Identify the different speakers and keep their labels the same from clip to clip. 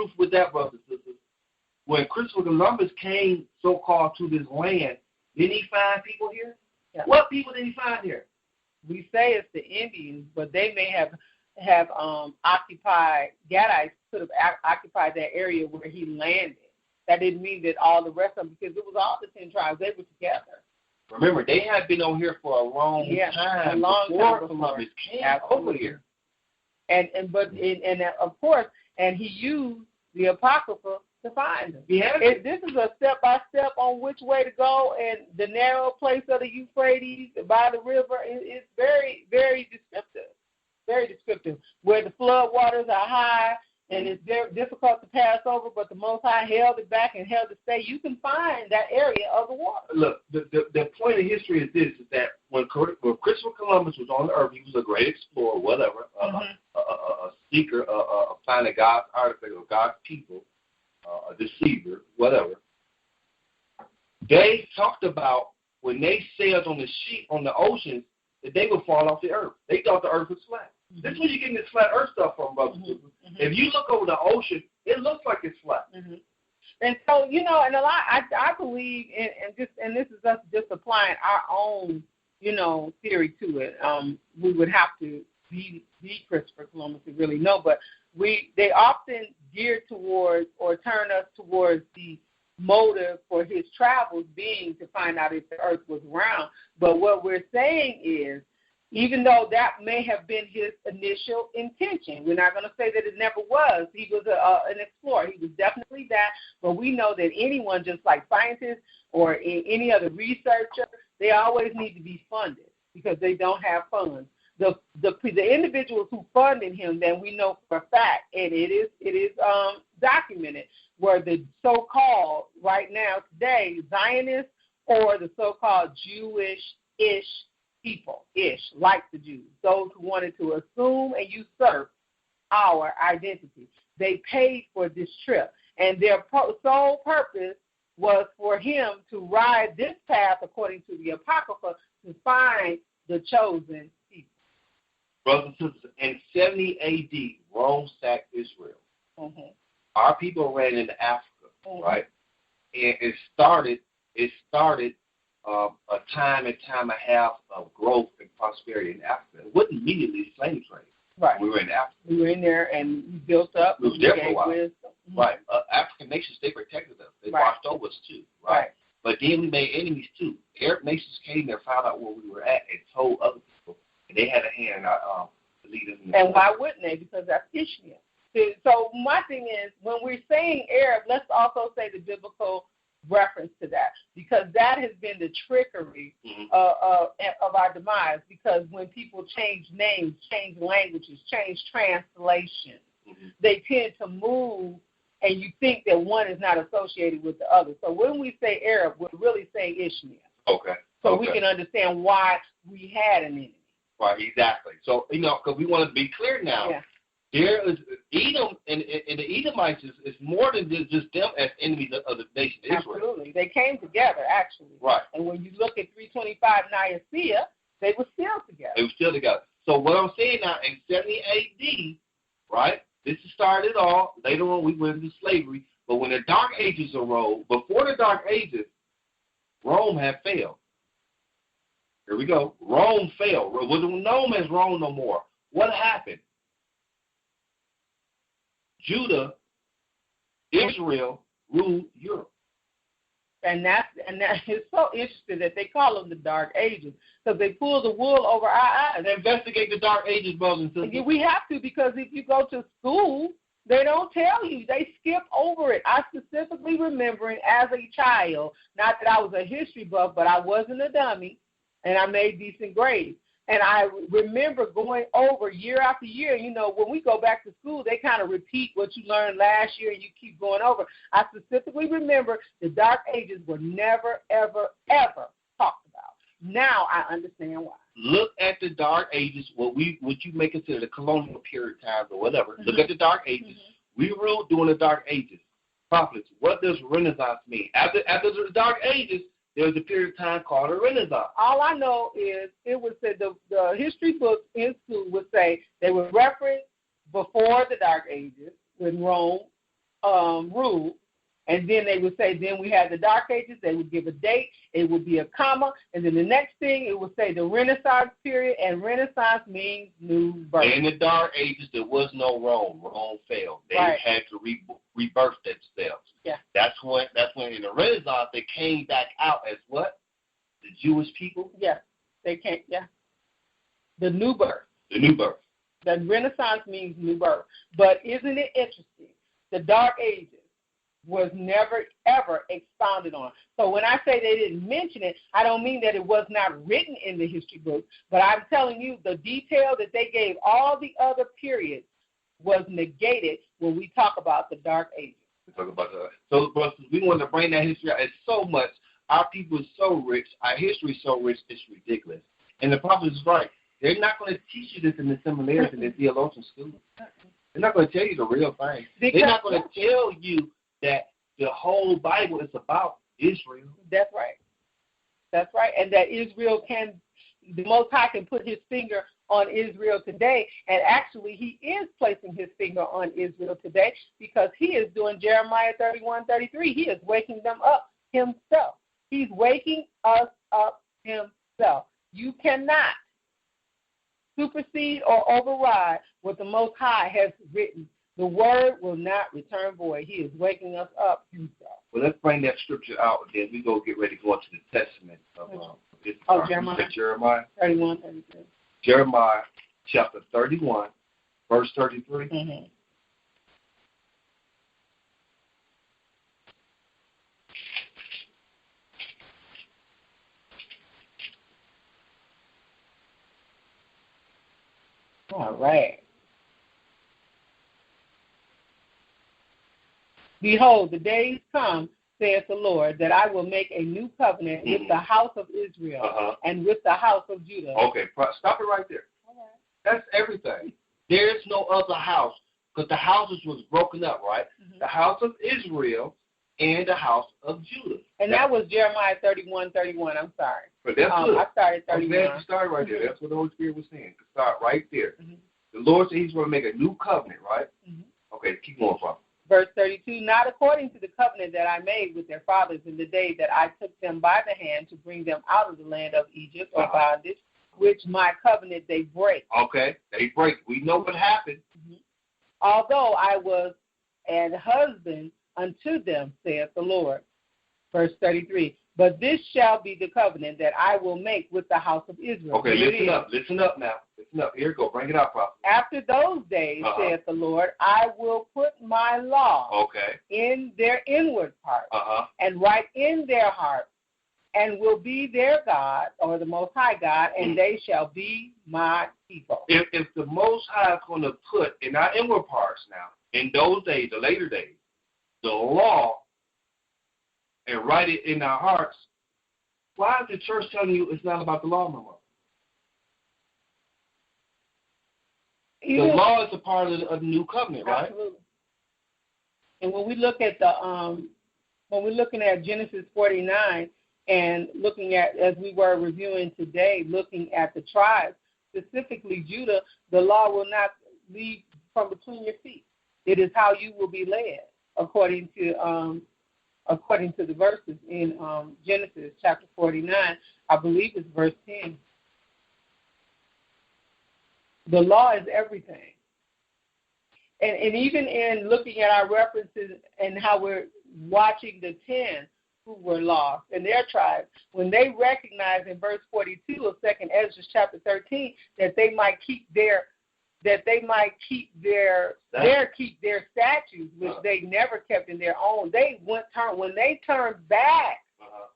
Speaker 1: truth with that, brothers and sisters. When Christopher Columbus came, so-called, to this land, didn't he find people here? Yeah. What people did he find here?
Speaker 2: We say it's the Indians, but they may have occupied, Gadites could have occupied that area where he landed. That didn't mean that all the rest of them, because it was all the 10 tribes, they were together.
Speaker 1: Remember, they had been over here for a long time before Columbus came over here.
Speaker 2: And of course, and he used the Apocrypha to find them.
Speaker 1: Yeah.
Speaker 2: This is a step-by-step on which way to go, and the narrow place of the Euphrates by the river is very, very descriptive. Very descriptive. Where the flood waters are high, and it's very difficult to pass over, but the Most High held it back and held it stay. You can find that area of the water.
Speaker 1: Look, the point of history is this, is that when Christopher Columbus was on the earth, he was a great explorer, whatever, a seeker, finding God's artifact or God's people, a deceiver, whatever. They talked about when they sailed on the oceans, that they would fall off the earth. They thought the earth was flat. That's where you're getting this flat earth stuff from, brothers and sisters. If you look over the ocean, it looks like it's flat.
Speaker 2: And so, and a lot, I believe, and this is us just applying our own, theory to it. We would have to be Christopher Columbus to really know, but they often gear towards or turn us towards the motive for his travels being to find out if the earth was round. But what we're saying is, even though that may have been his initial intention, we're not going to say that it never was. He was an explorer. He was definitely that. But we know that anyone, just like scientists or any other researcher, they always need to be funded because they don't have funds. The individuals who funded him, then we know for a fact, and it is documented, were the so-called, right now today, Zionists or the so-called Jewish-ish people, like the Jews, those who wanted to assume and usurp our identity. They paid for this trip, and their sole purpose was for him to ride this path, according to the Apocrypha, to find the chosen people.
Speaker 1: Brothers and sisters, in 70 A.D., Rome sacked Israel. Our people ran into Africa, right? And it started a time and a half of growth and prosperity in Africa. It wasn't immediately a slave trade.
Speaker 2: Right.
Speaker 1: We were in Africa.
Speaker 2: We were in there and we built up.
Speaker 1: We were there for a while. Right. African nations, they protected us. They watched over us too. Right. But then we made enemies too. Arab nations came there, found out where we were at, and told other people, and they had a hand in our leaders.
Speaker 2: And why wouldn't they? Because that's Ishmael. So my thing is, when we're saying Arab, let's also say the biblical reference to that, because that has been the trickery of our demise. Because when people change names, change languages, change translations, they tend to move, and you think that one is not associated with the other. So when we say Arab, we're really saying Ishmael.
Speaker 1: Okay.
Speaker 2: So we can understand why we had an enemy.
Speaker 1: Right, exactly. So, because we want to be clear now. Yeah. There is Edom, and the Edomites is more than just them as enemies of the nation of Israel.
Speaker 2: Absolutely. They came together, actually.
Speaker 1: Right.
Speaker 2: And when you look at 325 Nicaea, they were still together.
Speaker 1: They were still together. So what I'm saying now, in 70 A.D., right, this started all. Later on, we went into slavery. But when the Dark Ages arose, before the Dark Ages, Rome had failed. Here we go. Rome failed. It wasn't known as Rome no more. What happened? Judah, Israel ruled Europe.
Speaker 2: And that is so interesting that they call them the Dark Ages, because they pull the wool over our eyes.
Speaker 1: And investigate the Dark Ages, brothers and sisters.
Speaker 2: We have to, because if you go to school, they don't tell you. They skip over it. I specifically remembering as a child, not that I was a history buff, but I wasn't a dummy, and I made decent grades. And I remember going over year after year. When we go back to school, they kind of repeat what you learned last year, and you keep going over. I specifically remember the Dark Ages were never, ever, ever talked about. Now I understand why.
Speaker 1: Look at the Dark Ages, what you may consider the colonial period times or whatever. Look at the Dark Ages. We ruled during the Dark Ages. Prophetess, what does Renaissance mean? After the Dark Ages, there was a period of time called a Renaissance.
Speaker 2: All I know is it was said the history books in school would say they were referenced before the Dark Ages when Rome ruled. And then they would say, then we had the Dark Ages. They would give a date. It would be a comma. And then the next thing, it would say the Renaissance period. And Renaissance means new birth.
Speaker 1: In the Dark Ages, there was no Rome. Rome failed. They had to rebirth themselves.
Speaker 2: Yeah.
Speaker 1: That's when in the Renaissance, they came back out as what? The Jewish people?
Speaker 2: Yeah. They came, yeah. The new birth.
Speaker 1: The new birth.
Speaker 2: The Renaissance means new birth. But isn't it interesting? The Dark Ages was never, ever expounded on. So when I say they didn't mention it, I don't mean that it was not written in the history books, but I'm telling you the detail that they gave all the other periods was negated when we talk about the Dark Ages.
Speaker 1: We talk about that. So, brothers, we want to bring that history out. It's so much. Our people is so rich. Our history is so rich, it's ridiculous. And the prophet is right. They're not going to teach you this in the seminaries and the theologian school. They're not going to tell you the real thing. They're not going to tell you that the whole Bible is about Israel.
Speaker 2: That's right. That's right. And that Israel the Most High can put his finger on Israel today. And actually, he is placing his finger on Israel today because he is doing Jeremiah 31:33. He is waking them up himself. He's waking us up himself. You cannot supersede or override what the Most High has written. The word will not return void. He is waking us up himself.
Speaker 1: Well, let's bring that scripture out, and then we go get ready to go into the testament of
Speaker 2: Jeremiah.
Speaker 1: Jeremiah
Speaker 2: 31:33.
Speaker 1: Jeremiah chapter 31, verse 33.
Speaker 2: Mm-hmm. All right. Behold, the days come, saith the Lord, that I will make a new covenant with the house of Israel and with the house of Judah.
Speaker 1: Okay, stop it right there.
Speaker 2: Okay.
Speaker 1: That's everything. There is no other house because the houses was broken up, right? Mm-hmm. The house of Israel and the house of Judah.
Speaker 2: And that was Jeremiah 31:31. I'm sorry.
Speaker 1: But that's good.
Speaker 2: I started 31.
Speaker 1: I'm glad you started right there. That's what the Holy Spirit was saying. To start right there. Mm-hmm. The Lord said he's going to make a new covenant, right? Mm-hmm. Okay, keep going, Father.
Speaker 2: Verse 32, not according to the covenant that I made with their fathers in the day that I took them by the hand to bring them out of the land of Egypt or bondage, which my covenant they break.
Speaker 1: Okay, they break. We know what happened.
Speaker 2: Mm-hmm. Although I was an husband unto them, saith the Lord. Verse 33, but this shall be the covenant that I will make with the house of Israel.
Speaker 1: Okay, listen up now. Listen up. Here you go. Bring it out, prophet.
Speaker 2: After those days, saith the Lord, I will put my law in their inward part and write in their heart, and will be their God, or the Most High God, and they shall be my people.
Speaker 1: If the Most High is going to put in our inward parts now, in those days, the later days, the law, and write it in our hearts, why is the church telling you it's not about the law no more? The law is a part of the new covenant, right?
Speaker 2: Absolutely. And when we look at when we're looking at Genesis 49 and looking at, as we were reviewing today, looking at the tribes, specifically Judah, the law will not leave from between your feet. It is how you will be led, according to the verses in Genesis chapter 49. I believe it's verse 10. The law is everything. And even in looking at our references and how we're watching the 10 who were lost in their tribes, when they recognize in verse 42 of 2nd Ezra chapter 13 that they might keep their statutes, which they never kept in their own. When they turned back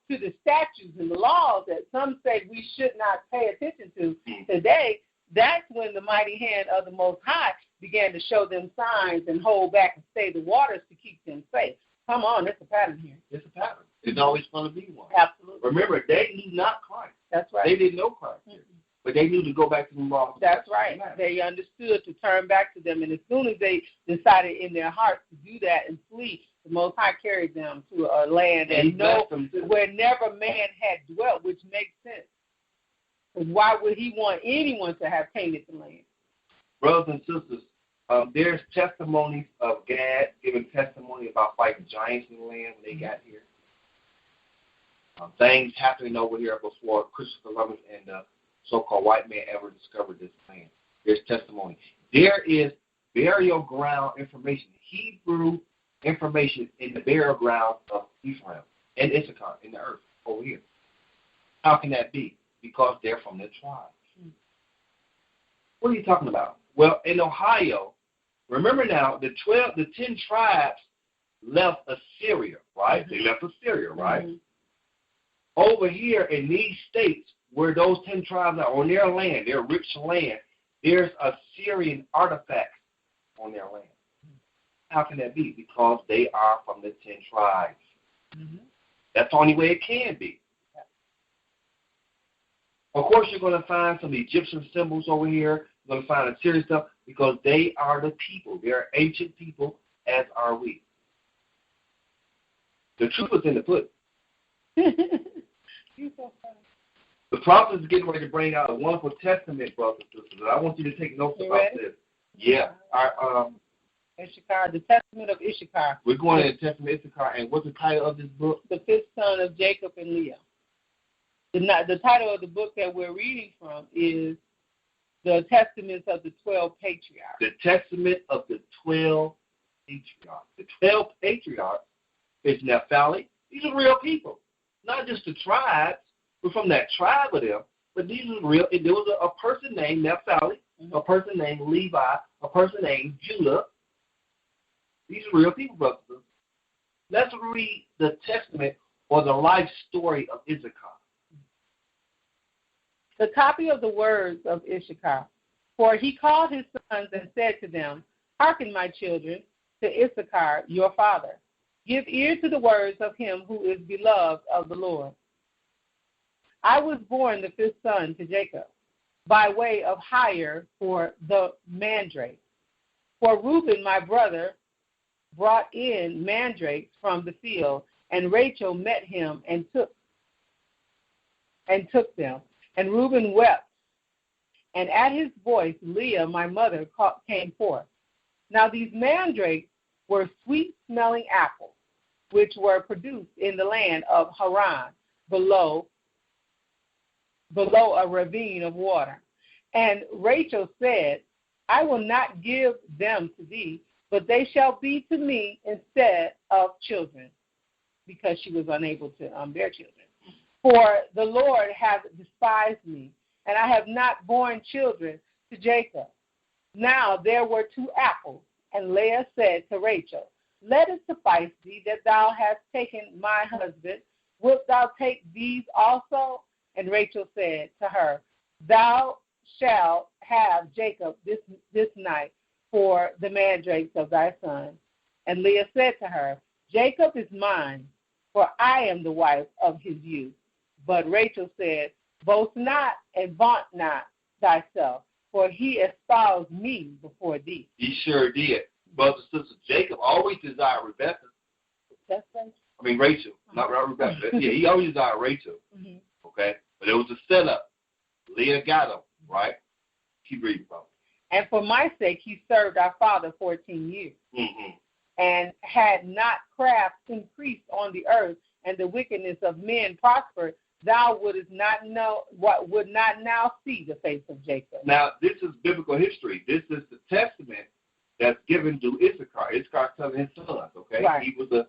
Speaker 2: to the statutes and the laws that some say we should not pay attention to today, that's when the mighty hand of the Most High began to show them signs and hold back and stay the waters to keep them safe. Come on, it's a pattern here.
Speaker 1: It's a pattern. It's always going to be one.
Speaker 2: Absolutely.
Speaker 1: Remember, they knew not Christ.
Speaker 2: That's right.
Speaker 1: They didn't know Christ. Mm-hmm. But they knew to go back to the law.
Speaker 2: That's right. They understood to turn back to them. And as soon as they decided in their hearts to do that and flee, the Most High carried them to a land where never man had dwelt, which makes sense. Because why would he want anyone to have tainted the land?
Speaker 1: Brothers and sisters, there's testimonies of Gad giving testimony about fighting giants in the land when they got here. Things happening over here before Christopher Columbus and the so-called white man ever discovered this land. There's testimony. There is burial ground information, Hebrew information in the burial ground of Ephraim and Issachar in the earth over here. How can that be? Because they're from the tribe. What are you talking about? Well, in Ohio, remember now, the 10 tribes left Assyria, right? They left Assyria, right? Over here in these states where those 10 tribes are on their land, their rich land, there's Assyrian artifacts on their land. How can that be? Because they are from the 10 tribes. That's the only way it can be. Of course, you're going to find some Egyptian symbols over here. You're going to find Assyrian stuff because they are the people. They're ancient people, as are we. The truth is in the pudding. The prophet is getting ready to bring out a wonderful testament, brothers and sisters. I want you to take notes about this. Yeah.
Speaker 2: Issachar, the Testament of Issachar.
Speaker 1: We're going to the Testament of Issachar, and what's the title of this book?
Speaker 2: The fifth son of Jacob and Leah. The title of the book that we're reading from is the Testaments of the 12 Patriarchs.
Speaker 1: The Testament of the 12 Patriarchs. The 12 Patriarchs is Naphtali. These are real people. Not just the tribes. We're from that tribe of them. But these are real. There was a person named Naphtali, a person named Levi, a person named Judah. These are real people, brothers. Let's read the testament or the life story of Issachar.
Speaker 2: The copy of the words of Issachar. For he called his sons and said to them, Hearken, my children, to Issachar, your father. Give ear to the words of him who is beloved of the Lord. I was born the fifth son to Jacob, by way of hire for the mandrake. For Reuben, my brother, brought in mandrakes from the field, and Rachel met him and took them. And Reuben wept. And at his voice, Leah, my mother, came forth. Now these mandrakes were sweet-smelling apples, which were produced in the land of Haran, below a ravine of water. And Rachel said, I will not give them to thee, but they shall be to me instead of children, because she was unable to bear children. For the Lord hath despised me, and I have not borne children to Jacob. Now there were 2 apples, and Leah said to Rachel, Let it suffice thee that thou hast taken my husband. Wilt thou take these also? And Rachel said to her, Thou shalt have Jacob this night for the mandrakes of thy son. And Leah said to her, Jacob is mine, for I am the wife of his youth. But Rachel said, Boast not and vaunt not thyself, for he espoused me before thee.
Speaker 1: He sure did. Brothers and sisters, Jacob always desired Rebecca.
Speaker 2: That's right.
Speaker 1: I mean Rachel, not Rebecca. Yeah, he always desired Rachel. Okay? But it was a setup. Leah got him, right? Keep reading, brother.
Speaker 2: And for my sake he served our father 14 years. And had not craft increased on the earth, and the wickedness of men prospered, thou wouldst not know what would not now see the face of Jacob.
Speaker 1: Now, this is biblical history. This is the testament that's given to Issachar. Issachar telling his sons, okay?
Speaker 2: Right.
Speaker 1: He was the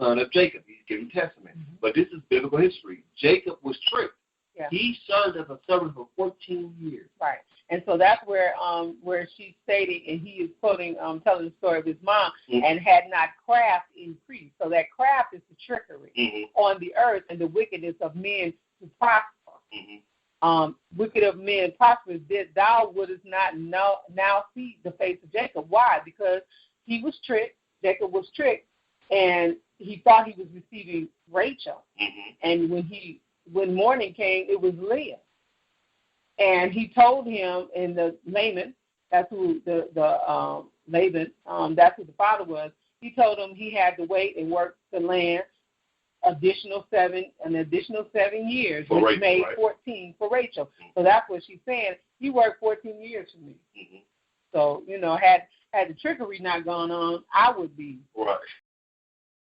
Speaker 1: son of Jacob. He's giving testament. But this is biblical history. Jacob was tricked.
Speaker 2: Yeah.
Speaker 1: He served as a servant for 14 years.
Speaker 2: Right. And so that's where she's stating, and he is quoting, telling the story of his mom, and had not craft increased. So that craft is the trickery on the earth and the wickedness of men to prosper. Wicked of men prosper, that thou wouldst not now see the face of Jacob. Why? Because he was tricked. Jacob was tricked, and he thought he was receiving Rachel. And when morning came, it was Leah. And he told him in the Laban, that's who Laban, that's who the father was. He told him he had to wait and work the land an additional 7 years,
Speaker 1: for
Speaker 2: which
Speaker 1: Rachel,
Speaker 2: made
Speaker 1: right?
Speaker 2: 14 for Rachel. So that's what she's saying. He worked 14 years for me. So, had the trickery not gone on, I would be